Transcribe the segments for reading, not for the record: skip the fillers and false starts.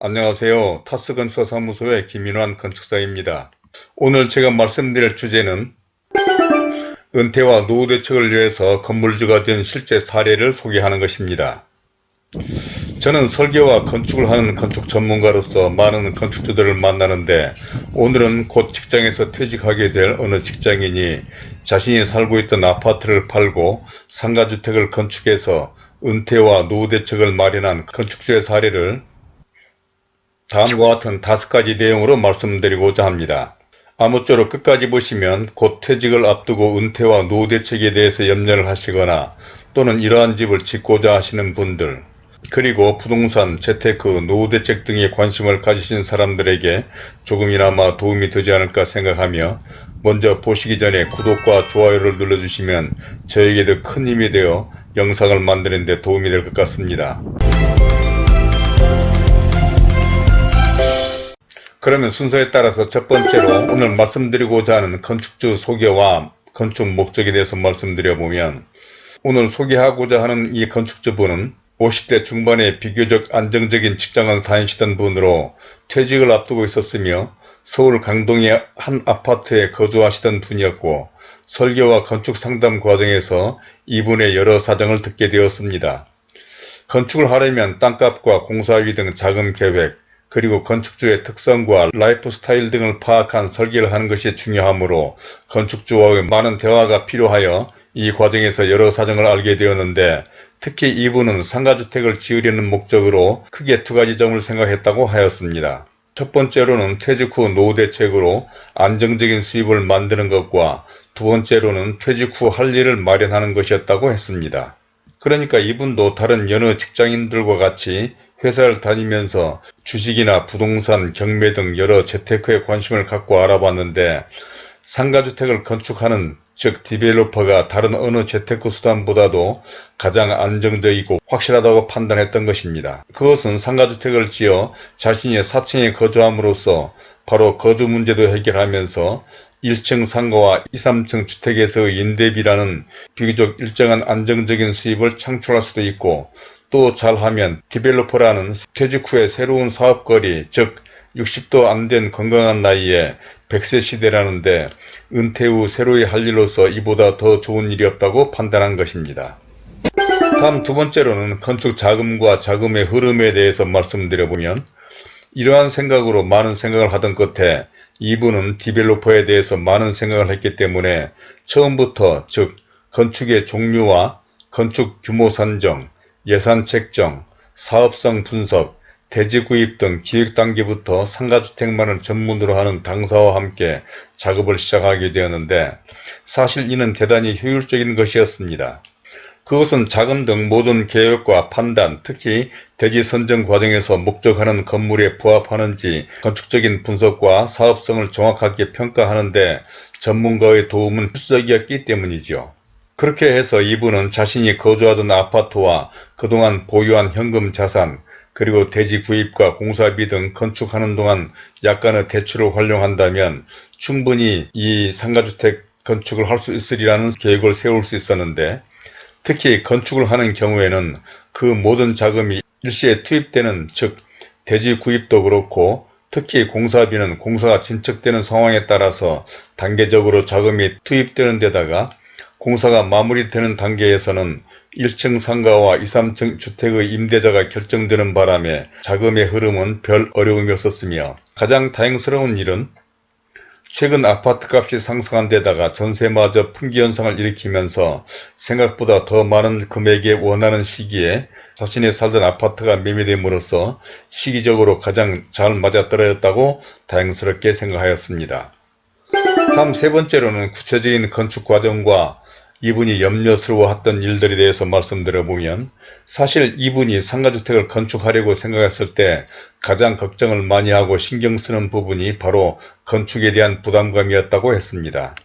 안녕하세요. 타스건설사무소의 김인환 건축사입니다. 오늘 제가 말씀드릴 주제는 은퇴와 노후 대책을 위해서 건물주가 된 실제 사례를 소개하는 것입니다. 저는 설계와 건축을 하는 건축 전문가로서 많은 건축주들을 만나는데, 오늘은 곧 직장에서 퇴직하게 될 어느 직장인이 자신이 살고 있던 아파트를 팔고 상가주택을 건축해서 은퇴와 노후 대책을 마련한 건축주의 사례를 다음과 같은 5가지 내용으로 말씀드리고자 합니다. 아무쪼록 끝까지 보시면 곧 퇴직을 앞두고 은퇴와 노후 대책에 대해서 염려를 하시거나 또는 이러한 집을 짓고자 하시는 분들, 그리고 부동산, 재테크, 노후 대책 등에 관심을 가지신 사람들에게 조금이나마 도움이 되지 않을까 생각하며, 먼저 보시기 전에 구독과 좋아요를 눌러주시면 저에게도 큰 힘이 되어 영상을 만드는 데 도움이 될 것 같습니다. 그러면 순서에 따라서 첫 번째로 오늘 말씀드리고자 하는 건축주 소개와 건축 목적에 대해서 말씀드려보면, 오늘 소개하고자 하는 이 건축주분은 50대 중반에 비교적 안정적인 직장을 다니시던 분으로 퇴직을 앞두고 있었으며 서울 강동의 한 아파트에 거주하시던 분이었고, 설계와 건축 상담 과정에서 이분의 여러 사정을 듣게 되었습니다. 건축을 하려면 땅값과 공사비 등 자금 계획, 그리고 건축주의 특성과 라이프 스타일 등을 파악한 설계를 하는 것이 중요하므로 건축주와의 많은 대화가 필요하여 이 과정에서 여러 사정을 알게 되었는데, 특히 이분은 상가주택을 지으려는 목적으로 크게 2가지 점을 생각했다고 하였습니다. 첫 번째로는 퇴직 후 노후 대책으로 안정적인 수입을 만드는 것과, 두 번째로는 퇴직 후 할 일을 마련하는 것이었다고 했습니다. 그러니까 이분도 다른 여느 직장인들과 같이 회사를 다니면서 주식이나 부동산, 경매 등 여러 재테크에 관심을 갖고 알아봤는데, 상가주택을 건축하는, 즉 디벨로퍼가 다른 어느 재테크 수단보다도 가장 안정적이고 확실하다고 판단했던 것입니다. 그것은 상가주택을 지어 자신의 사층에 거주함으로써 바로 거주 문제도 해결하면서 1층 상가와 2, 3층 주택에서의 임대비라는 비교적 일정한 안정적인 수입을 창출할 수도 있고, 또 잘하면 디벨로퍼라는 퇴직 후에 새로운 사업거리, 즉 60도 안 된 건강한 나이에 100세 시대라는데 은퇴 후 새로이 할 일로서 이보다 더 좋은 일이 없다고 판단한 것입니다. 다음 두 번째로는 건축 자금과 자금의 흐름에 대해서 말씀드려보면, 이러한 생각으로 많은 생각을 하던 끝에 이분은 디벨로퍼에 대해서 많은 생각을 했기 때문에 처음부터, 즉 건축의 종류와 건축 규모 산정, 예산 책정, 사업성 분석, 대지 구입 등 기획 단계부터 상가주택만을 전문으로 하는 당사와 함께 작업을 시작하게 되었는데, 사실 이는 대단히 효율적인 것이었습니다. 그것은 자금 등 모든 계획과 판단, 특히 대지 선정 과정에서 목적하는 건물에 부합하는지 건축적인 분석과 사업성을 정확하게 평가하는 데 전문가의 도움은 필수적이었기 때문이죠. 그렇게 해서 이분은 자신이 거주하던 아파트와 그동안 보유한 현금 자산, 그리고 대지 구입과 공사비 등 건축하는 동안 약간의 대출을 활용한다면 충분히 이 상가주택 건축을 할 수 있으리라는 계획을 세울 수 있었는데, 특히 건축을 하는 경우에는 그 모든 자금이 일시에 투입되는, 즉 대지 구입도 그렇고 특히 공사비는 공사가 진척되는 상황에 따라서 단계적으로 자금이 투입되는 데다가 공사가 마무리되는 단계에서는 1층 상가와 2, 3층 주택의 임대자가 결정되는 바람에 자금의 흐름은 별 어려움이 없었으며, 가장 다행스러운 일은 최근 아파트값이 상승한 데다가 전세마저 풍기현상을 일으키면서 생각보다 더 많은 금액에 원하는 시기에 자신이 살던 아파트가 매매됨으로써 시기적으로 가장 잘 맞아떨어졌다고 다행스럽게 생각하였습니다. 다음 세 번째로는 구체적인 건축 과정과 이분이 염려스러워했던 일들에 대해서 말씀드려보면, 사실 이분이 상가주택을 건축하려고 생각했을 때 가장 걱정을 많이 하고 신경 쓰는 부분이 바로 건축에 대한 부담감이었다고 했습니다.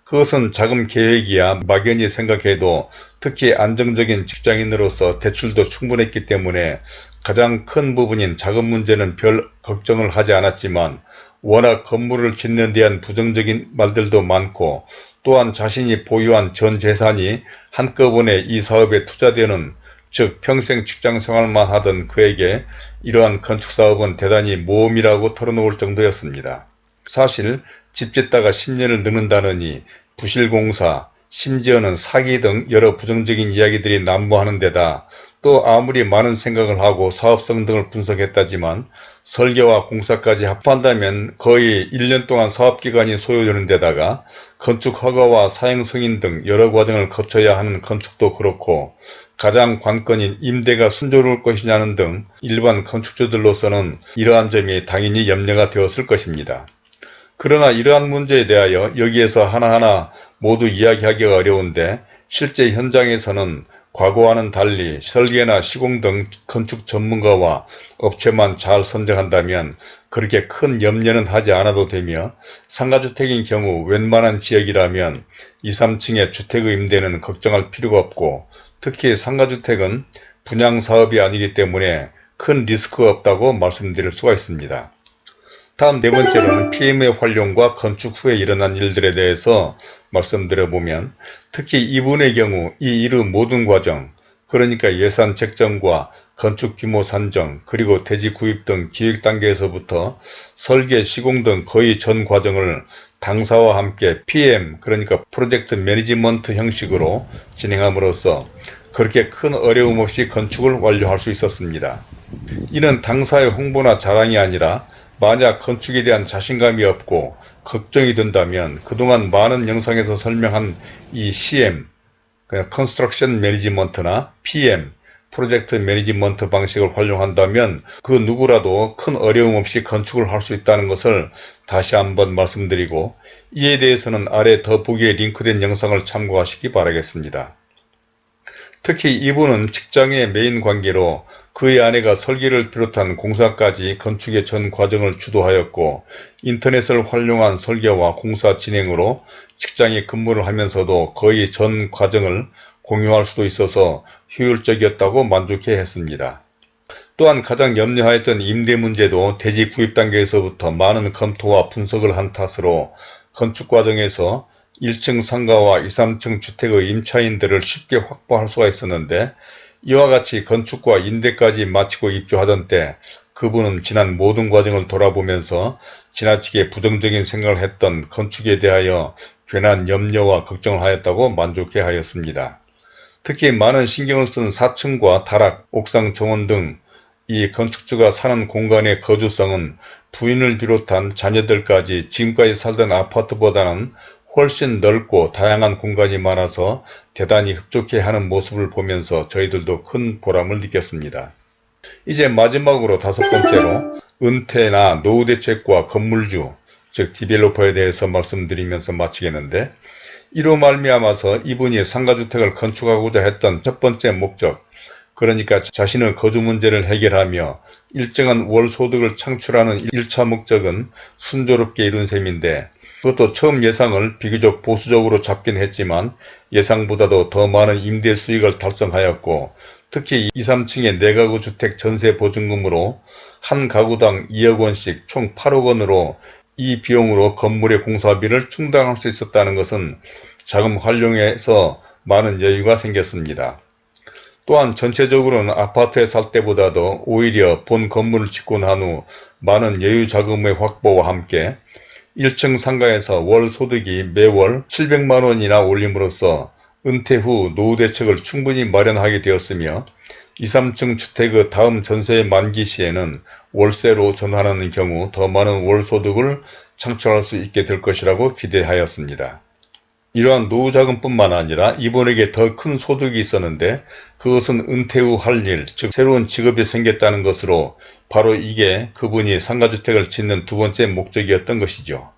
그것은 자금 계획이야 막연히 생각해도, 특히 안정적인 직장인으로서 대출도 충분했기 때문에 가장 큰 부분인 자금 문제는 별 걱정을 하지 않았지만, 워낙 건물을 짓는 데 대한 부정적인 말들도 많고, 또한 자신이 보유한 전 재산이 한꺼번에 이 사업에 투자되는, 즉 평생 직장생활만 하던 그에게 이러한 건축사업은 대단히 모험이라고 털어놓을 정도였습니다. 사실 집 짓다가 10년을 늙는다느니 부실공사, 심지어는 사기 등 여러 부정적인 이야기들이 난무하는 데다 또 아무리 많은 생각을 하고 사업성 등을 분석했다지만 설계와 공사까지 합한다면 거의 1년 동안 사업기간이 소요되는 데다가 건축 허가와 사용 승인 등 여러 과정을 거쳐야 하는 건축도 그렇고 가장 관건인 임대가 순조로울 것이냐는 등 일반 건축주들로서는 이러한 점이 당연히 염려가 되었을 것입니다. 그러나 이러한 문제에 대하여 여기에서 하나하나 모두 이야기하기가 어려운데 실제 현장에서는 과거와는 달리 설계나 시공 등 건축 전문가와 업체만 잘 선정한다면 그렇게 큰 염려는 하지 않아도 되며 상가주택인 경우 웬만한 지역이라면 2, 3층의 주택의 임대는 걱정할 필요가 없고 특히 상가주택은 분양사업이 아니기 때문에 큰 리스크가 없다고 말씀드릴 수가 있습니다. 다음 네 번째로는 PM의 활용과 건축 후에 일어난 일들에 대해서 말씀드려보면 특히 이분의 경우 이 이르 모든 과정 그러니까 예산 책정과 건축 규모 산정 그리고 대지 구입 등 기획 단계에서부터 설계 시공 등 거의 전 과정을 당사와 함께 PM 그러니까 프로젝트 매니지먼트 형식으로 진행함으로써 그렇게 큰 어려움 없이 건축을 완료할 수 있었습니다. 이는 당사의 홍보나 자랑이 아니라 만약 건축에 대한 자신감이 없고 걱정이 든다면 그동안 많은 영상에서 설명한 이 CM, Construction Management나 PM, 프로젝트 매니지먼트 방식을 활용한다면 그 누구라도 큰 어려움 없이 건축을 할 수 있다는 것을 다시 한번 말씀드리고 이에 대해서는 아래 더보기에 링크된 영상을 참고하시기 바라겠습니다. 특히 이분은 직장의 메인 관계로 그의 아내가 설계를 비롯한 공사까지 건축의 전 과정을 주도하였고 인터넷을 활용한 설계와 공사 진행으로 직장에 근무를 하면서도 거의 전 과정을 공유할 수도 있어서 효율적이었다고 만족해 했습니다. 또한 가장 염려하였던 임대 문제도 대지 구입 단계에서부터 많은 검토와 분석을 한 탓으로 건축 과정에서 1층 상가와 2, 3층 주택의 임차인들을 쉽게 확보할 수가 있었는데 이와 같이 건축과 임대까지 마치고 입주하던 때 그분은 지난 모든 과정을 돌아보면서 지나치게 부정적인 생각을 했던 건축에 대하여 괜한 염려와 걱정을 하였다고 만족해 하였습니다. 특히 많은 신경을 쓴 4층과 다락, 옥상 정원 등 이 건축주가 사는 공간의 거주성은 부인을 비롯한 자녀들까지 지금까지 살던 아파트보다는 훨씬 넓고 다양한 공간이 많아서 대단히 흡족해하는 모습을 보면서 저희들도 큰 보람을 느꼈습니다. 이제 마지막으로 다섯 번째로 은퇴나 노후 대책과 건물주, 즉 디벨로퍼에 대해서 말씀드리면서 마치겠는데 이로 말미암아서 이분이 상가주택을 건축하고자 했던 첫 번째 목적, 그러니까 자신의 거주 문제를 해결하며 일정한 월소득을 창출하는 1차 목적은 순조롭게 이룬 셈인데 그것도 처음 예상을 비교적 보수적으로 잡긴 했지만 예상보다도 더 많은 임대 수익을 달성하였고 특히 2, 3층의 4가구 주택 전세 보증금으로 한 가구당 2억 원씩 총 8억 원으로 이 비용으로 건물의 공사비를 충당할 수 있었다는 것은 자금 활용에서 많은 여유가 생겼습니다. 또한 전체적으로는 아파트에 살 때보다도 오히려 본 건물을 짓고 난 후 많은 여유 자금의 확보와 함께 1층 상가에서 월 소득이 매월 700만원이나 올림으로써 은퇴 후 노후 대책을 충분히 마련하게 되었으며 2, 3층 주택의 다음 전세의 만기 시에는 월세로 전환하는 경우 더 많은 월 소득을 창출할 수 있게 될 것이라고 기대하였습니다. 이러한 노후자금뿐만 아니라 이분에게 더 큰 소득이 있었는데 그것은 은퇴 후 할 일, 즉 새로운 직업이 생겼다는 것으로 바로 이게 그분이 상가주택을 짓는 두 번째 목적이었던 것이죠.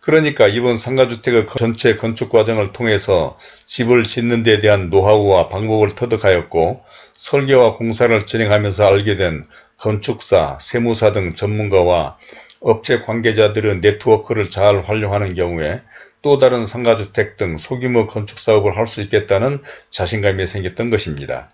그러니까 이번 상가주택의 전체 건축 과정을 통해서 집을 짓는 데 대한 노하우와 방법을 터득하였고 설계와 공사를 진행하면서 알게 된 건축사, 세무사 등 전문가와 업체 관계자들의 네트워크를 잘 활용하는 경우에 또 다른 상가주택 등 소규모 건축사업을 할 수 있겠다는 자신감이 생겼던 것입니다.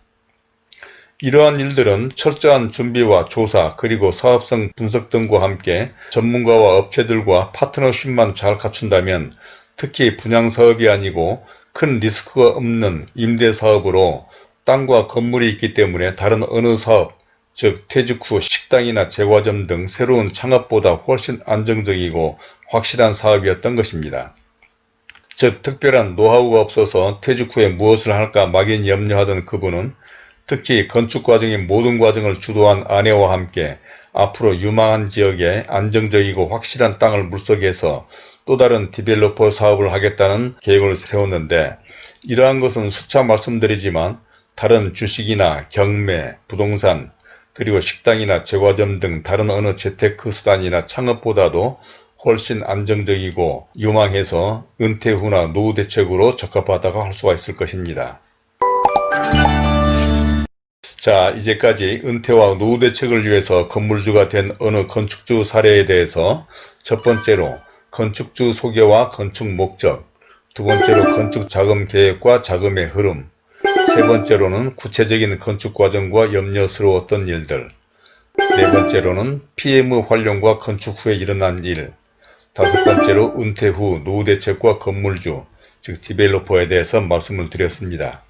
이러한 일들은 철저한 준비와 조사 그리고 사업성 분석 등과 함께 전문가와 업체들과 파트너십만 잘 갖춘다면 특히 분양사업이 아니고 큰 리스크가 없는 임대사업으로 땅과 건물이 있기 때문에 다른 어느 사업, 즉 퇴직 후 식당이나 제과점 등 새로운 창업보다 훨씬 안정적이고 확실한 사업이었던 것입니다. 즉 특별한 노하우가 없어서 퇴직 후에 무엇을 할까 막연히 염려하던 그분은 특히 건축 과정의 모든 과정을 주도한 아내와 함께 앞으로 유망한 지역에 안정적이고 확실한 땅을 물색해서 또 다른 디벨로퍼 사업을 하겠다는 계획을 세웠는데, 이러한 것은 수차 말씀드리지만 다른 주식이나 경매, 부동산, 그리고 식당이나 제과점 등 다른 어느 재테크 수단이나 창업보다도 훨씬 안정적이고 유망해서 은퇴 후나 노후 대책으로 적합하다고 할 수가 있을 것입니다. 자, 이제까지 은퇴와 노후 대책을 위해서 건물주가 된 어느 건축주 사례에 대해서 첫 번째로 건축주 소개와 건축 목적, 두 번째로 건축 자금 계획과 자금의 흐름, 세 번째로는 구체적인 건축 과정과 염려스러웠던 일들, 네 번째로는 PM 활용과 건축 후에 일어난 일, 다섯 번째로 은퇴 후 노후 대책과 건물주, 즉 디벨로퍼에 대해서 말씀을 드렸습니다.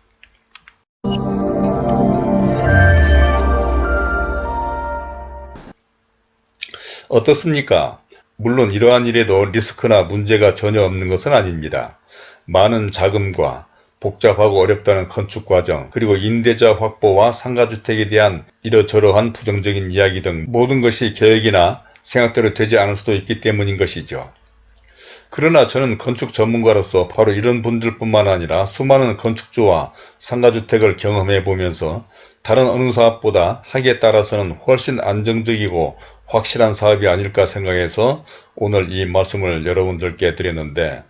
어떻습니까? 물론 이러한 일에도 리스크나 문제가 전혀 없는 것은 아닙니다. 많은 자금과 복잡하고 어렵다는 건축 과정, 그리고 임대차 확보와 상가주택에 대한 이러저러한 부정적인 이야기 등 모든 것이 계획이나 생각대로 되지 않을 수도 있기 때문인 것이죠. 그러나 저는 건축 전문가로서 바로 이런 분들뿐만 아니라 수많은 건축주와 상가주택을 경험해 보면서 다른 어느 사업보다 하기에 따라서는 훨씬 안정적이고 확실한 사업이 아닐까 생각해서 오늘 이 말씀을 여러분들께 드렸는데,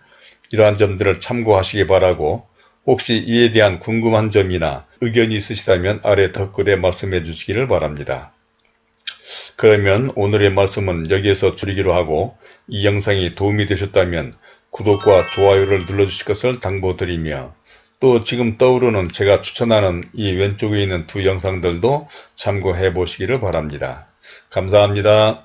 이러한 점들을 참고하시기 바라고, 혹시 이에 대한 궁금한 점이나 의견이 있으시다면 아래 댓글에 말씀해 주시기를 바랍니다. 그러면 오늘의 말씀은 여기에서 줄이기로 하고, 이 영상이 도움이 되셨다면 구독과 좋아요를 눌러주실 것을 당부드리며, 또 지금 떠오르는 제가 추천하는 이 왼쪽에 있는 두 영상들도 참고해 보시기를 바랍니다. 감사합니다.